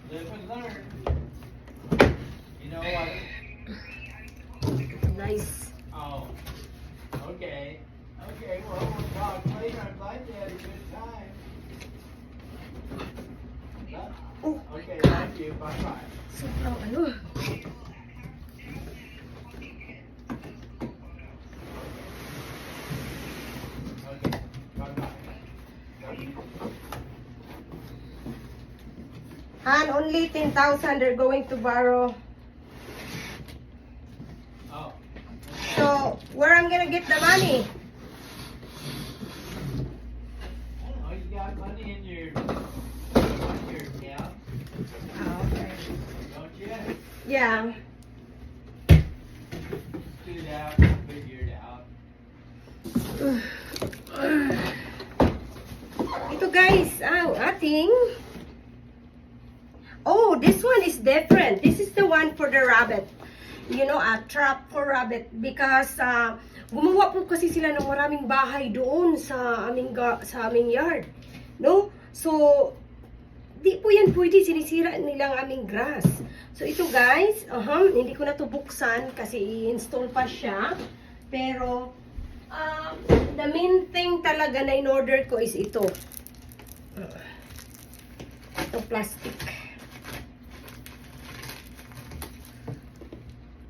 Live and learn. You know what? Nice. Oh, okay. Okay, well, we'll talk later. I'm glad you had a good time. Oh. Okay, thank you. Bye-bye. Sobrang ano. Okay, bye-bye. Han, only 10,000 they're going to borrow. Oh. So, where I'm gonna get the money? Oh, you got money in your account, Oh, okay. don't you? Yeah. Do that, figure it out. Ito guys, ating. Oh, this one is different. This is the one for the rabbit. You know, a trap for rabbit. Because, gumawa po kasi sila ng maraming bahay doon sa aming yard. No? So, di po yan pwede. Sinisira nilang aming grass. So, ito guys, hindi ko na to buksan kasi i-install pa siya. Pero, the main thing talaga na in order ko is ito. Ito plastic.